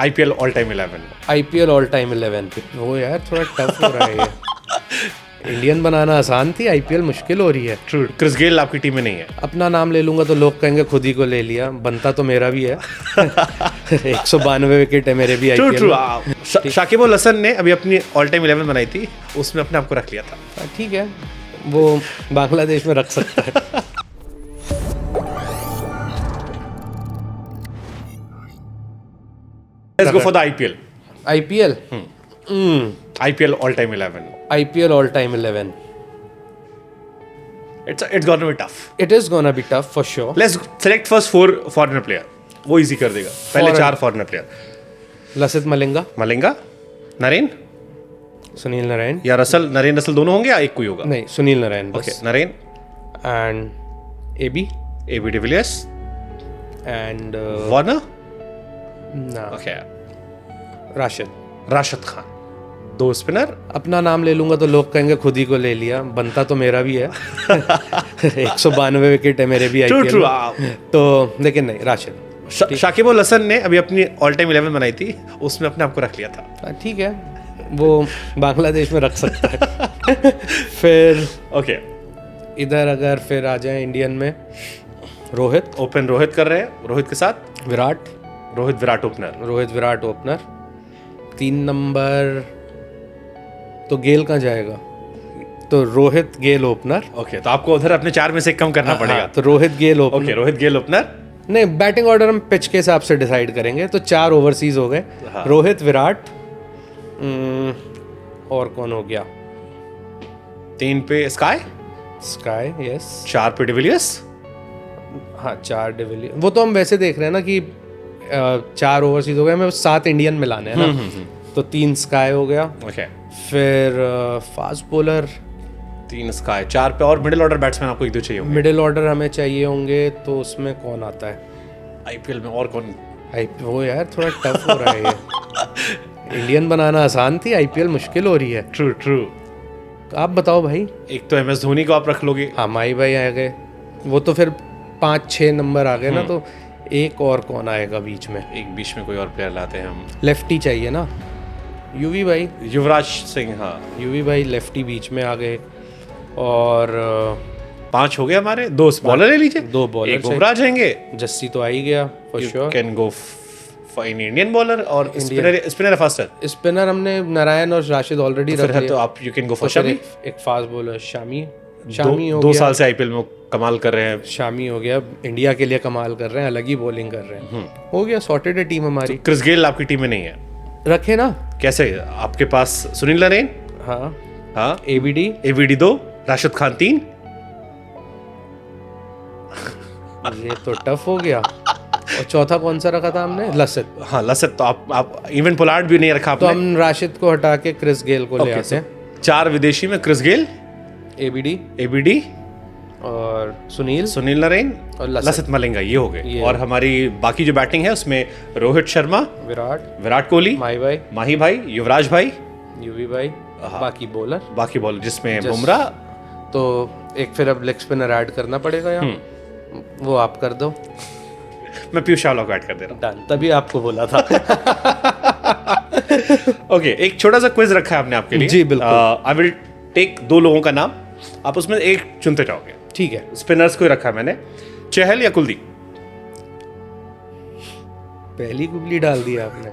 IPL all time 11। IPL all time 11 वो यार थोड़ा टफ हो रहा है ये। इंडियन बनाना आसान थी, आईपीएल मुश्किल हो रही है। ट्रू, क्रिस गेल आपकी टीम में नहीं है। अपना नाम ले लूंगा तो लोग कहेंगे खुद ही को ले लिया, बनता तो मेरा भी है। 192 विकेट है मेरे भी true IPL true. Shakib Al Hasan ने अभी अपनी ऑल टाइम 11 बनाई थी, उसमें अपने आप को रख लिया था। ठीक है, वो बांग्लादेश में रख सकता है। Let's go for the IPL. IPL IPL all time 11। IPL all time 11 It's gonna be tough. It is gonna be tough for sure. Let's select first 4 foreigner player. वो इजी कर देगा। पहले 4 फॉरेनर प्लेयर। लसित मलिंगा, मलिंगा, नरेन सुनील नारायण या Russell. Naren Russell दोनों होंगे या एक कोई होगा? नहीं, सुनील नारायण ओके, बस। Narine and AB de Villiers and Warner. ना, ओके, राशिद खान। 2 स्पिनर। अपना नाम ले लूंगा तो लोग कहेंगे खुद ही को ले लिया, बनता तो मेरा भी है। 192 विकेट है मेरे भी आईपीएल में। तो लेकिन नहीं, राशिद। शाकिब अल हसन ने अभी अपनी ऑल टाइम 11 बनाई थी, उसमें अपने आप को रख लिया था। ठीक है, वो बांग्लादेश में रख सकता है। फिर ओके, इधर अगर फिर आ जाए इंडियन में, रोहित ओपन रोहित कर रहे हैं। रोहित के साथ विराट ओपनर। 3 नंबर तो गेल कहाँ जाएगा, तो रोहित गेल ओपनर। ओके, तो आपको उधर अपने 4 में से कम करना पड़ेगा। तो रोहित गेल ओपनर। ओके, रोहित गेल ओपनर। नहीं, बैटिंग ऑर्डर हम पिच के हिसाब से डिसाइड करेंगे। तो 4 ओवरसीज हो गए। रोहित, विराट, और कौन हो गया? 3 पे स्काई, यस। 4 पे डिविलियर्स। हाँ, 4 डिविलियर। वो तो हम वैसे देख रहे हैं ना कि 4 ओवरसीज हो गए, हमें 7 इंडियन मिलाने हैं ना। तो 3 स्काई हो गया। ओके, फिर फास्ट बॉलर 3 स्काई, 4 पे और मिडिल ऑर्डर बैट्समैन आपको 1-2 चाहिए होंगे। मिडिल ऑर्डर हमें चाहिए होंगे, तो उसमें कौन आता है आईपीएल में? और कौन? वो यार थोड़ा टफ हो रहा है ये। इंडियन बनाना आसान थी, आईपीएल मुश्किल हो रही है। ट्रू। आप बताओ भाई। एक तो एमएस धोनी को आप रख लोगे। हाँ, माही भाई आ गए, वो तो फिर 5-6 नंबर आ गए ना। तो एक और कौन आएगा बीच में? एक बीच में कोई और प्लेयर लाते हैं हम। लेफ्टी चाहिए ना, यूवी भाई। युवराज सिंह। हाँ, यूवी भाई लेफ्टी बीच में आ गए। और 5 हो गए हमारे। 2 बॉलर ले लीजिए। 2 बॉलर। एक बुमराह जाएंगे। जस्सी तो आ ही गया for sure. Can go for Indian bowler और स्पिनर फास्टर। स्पिनर हमने नारायण और राशिद ऑलरेडी रख लिया। तो आप you can go for Shami. एक फास्ट बॉलर शामी हो 2 गया। साल से आईपीएल में कमाल कर रहे हैं। शामी हो गया, इंडिया के लिए कमाल कर रहे हैं, अलग ही बॉलिंग कर रहे हैं। हो गया, सॉर्टेड है टीम हमारी। क्रिस गेल आपकी टीम में नहीं है, रखे ना। कैसे? आपके पास सुनील नरेन। हाँ, एबीडी 2, राशिद खान 3। ये तो टफ हो गया। और चौथा कौन सा रखा था हमने? लसित। हाँ, लसित। तो आप इवन पोलार्ड भी नहीं रखा तो आपने। हम राशिद को हटा के क्रिस गेल को ले आते हैं। 4 विदेशी में क्रिस गेल, एबीडी और सुनील नरेन और लसित मलिंगा, ये हो गए। और हमारी बाकी जो बैटिंग है उसमें रोहित शर्मा, विराट कोहली, माही भाई, युवराज भाई, यूवी भाई, बाकी बॉलर जिसमें बुमराह। तो एक फिर अब लेग स्पिनर ऐड करना पड़ेगा यहाँ। वो आप कर दो। मैं पीयूष चावला को ऐड कर दे रहा हूँ। तभी आपको बोला था। ओके, एक छोटा सा क्विज रखा है आपने आपके लिए। जी बिल्कुल। आई विल टेक 2 लोगों का नाम, आप उसमें एक चुनते जाओगे। ठीक है। स्पिनर्स को रखा है मैंने, चहल या कुलदीप? पहली गुगली डाल दिया आपने।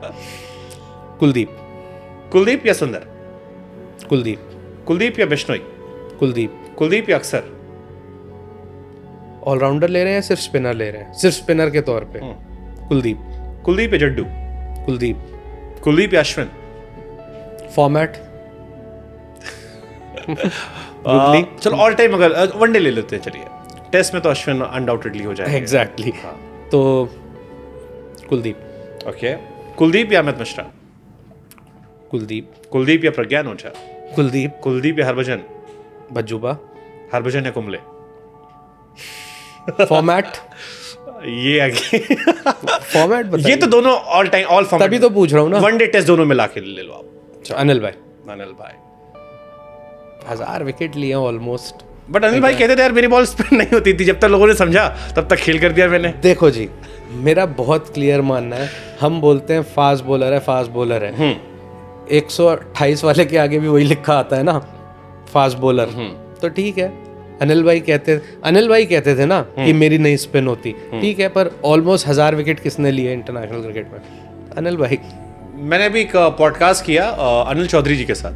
कुलदीप या सुंदर? कुलदीप या बिश्नोई? कुलदीप या अक्सर? ऑलराउंडर ले रहे हैं, सिर्फ स्पिनर ले रहे हैं? सिर्फ स्पिनर के तौर पे कुलदीप या जड्डू? कुलदीप या अश्विन? फॉर्मेट चलो ऑल टाइम अगर वनडे ले लेते हैं, चलिए। टेस्ट में तो अश्विन अनडाउटेडली हो जाएगा। एग्जैक्टली। तो कुलदीप। ओके, कुलदीप या अमित मिश्रा? कुलदीप या प्रज्ञान ओझा? कुलदीप या हरभजन? बज्जूबा। हरभजन या कुंबले? फॉर्मेट ये आगे फॉर्मेट बताइए। ये तो दोनों ऑल टाइम ऑल फॉर्मेट। तभी तो पूछ रहा हूँ ना। वनडे टेस्ट दोनों मिला के ले लो आप। अनिल भाई 1000 विकेट लिए ऑलमोस्ट। बट अनिल भाई कहते थे यार मेरी बॉल स्पिन नहीं होती थी, जब तक लोगों ने समझा तब तक खेल कर दिया मैंने। देखो जी, मेरा बहुत क्लियर मानना है, हम बोलते हैं फास्ट बॉलर है, फास्ट बॉलर है, 128 वाले के आगे भी वही लिखा आता है ना, फास्ट बॉलर। तो ठीक है, अनिल भाई कहते थे ना कि मेरी नहीं स्पिन होती, ठीक है, पर ऑलमोस्ट 1000 विकेट किसने लिए इंटरनेशनल क्रिकेट में? अनिल भाई। मैंने अभी एक पॉडकास्ट किया अनिल चौधरी जी के साथ,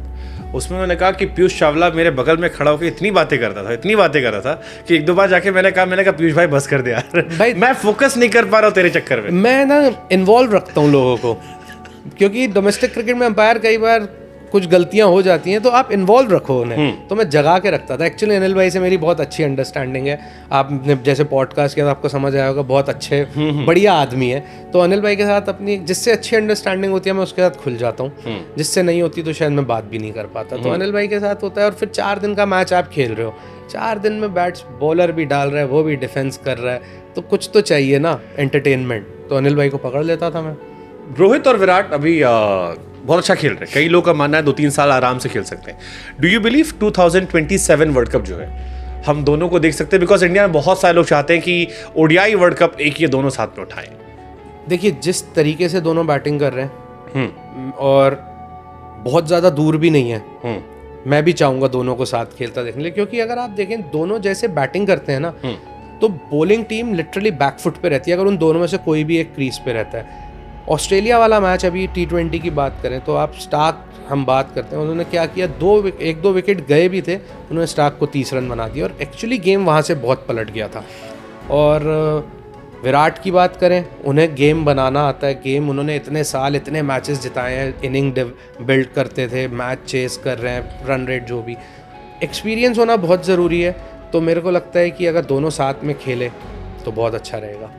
उसमें उन्होंने कहा कि पीयूष चावला मेरे बगल में खड़ा होकर इतनी बातें करता था कि एक दो बार जाके मैंने कहा पीयूष भाई बस कर दे यार भाई, मैं फोकस नहीं कर पा रहा हूँ तेरे चक्कर में। मैं ना इन्वॉल्व रखता हूँ लोगों को, क्योंकि डोमेस्टिक क्रिकेट में अंपायर कई बार कुछ गलतियां हो जाती हैं, तो आप इन्वॉल्व रखो उन्हें। तो मैं जगा के रखता था। एक्चुअली अनिल भाई से मेरी बहुत अच्छी अंडरस्टैंडिंग है, आपने जैसे पॉडकास्ट किया तो आपको समझ आया होगा, बहुत अच्छे बढ़िया आदमी है। तो अनिल भाई के साथ अपनी जिससे अच्छी अंडरस्टैंडिंग होती है मैं उसके साथ खुल जाता हूँ, जिससे नहीं होती तो शायद मैं बात भी नहीं कर पाता। तो अनिल भाई के साथ होता है, और फिर 4 दिन का मैच आप खेल रहे हो, 4 दिन में बॉलर भी डाल रहा है, वो भी डिफेंस कर रहा है, तो कुछ तो चाहिए ना एंटरटेनमेंट। तो अनिल भाई को पकड़ लेता था मैं। रोहित और विराट अभी बहुत अच्छा खेल रहे हैं, कई लोगों का मानना है 2-3 साल आराम से खेल सकते हैं। Do you believe 2027 world cup जो है हम दोनों को देख सकते हैं? बिकॉज इंडिया में बहुत सारे लोग चाहते हैं कि ओडीआई वर्ल्ड कप एक ये दोनों साथ में उठाएं। देखिए, जिस तरीके से दोनों बैटिंग कर रहे हैं और बहुत ज़्यादा दूर भी नहीं है, मैं भी चाहूँगा दोनों को साथ खेलता देखने लिए, क्योंकि अगर आप देखें दोनों जैसे बैटिंग करते हैं ना, तो बॉलिंग टीम लिटरली बैकफुट पे रहती है अगर उन दोनों में से कोई भी एक क्रीज पे रहता है। ऑस्ट्रेलिया वाला मैच, अभी T20 की बात करें तो आप स्टार्क हम बात करते हैं, उन्होंने क्या किया, 1-2 विकेट गए भी थे, उन्होंने स्टार्क को 30 रन बना दिया और एक्चुअली गेम वहाँ से बहुत पलट गया था। और विराट की बात करें, उन्हें गेम बनाना आता है, गेम उन्होंने इतने साल इतने मैचेस जिताए हैं, इनिंग बिल्ड करते थे, मैच चेस कर रहे हैं, रन रेट जो भी, एक्सपीरियंस होना बहुत ज़रूरी है। तो मेरे को लगता है कि अगर दोनों साथ में खेले तो बहुत अच्छा रहेगा।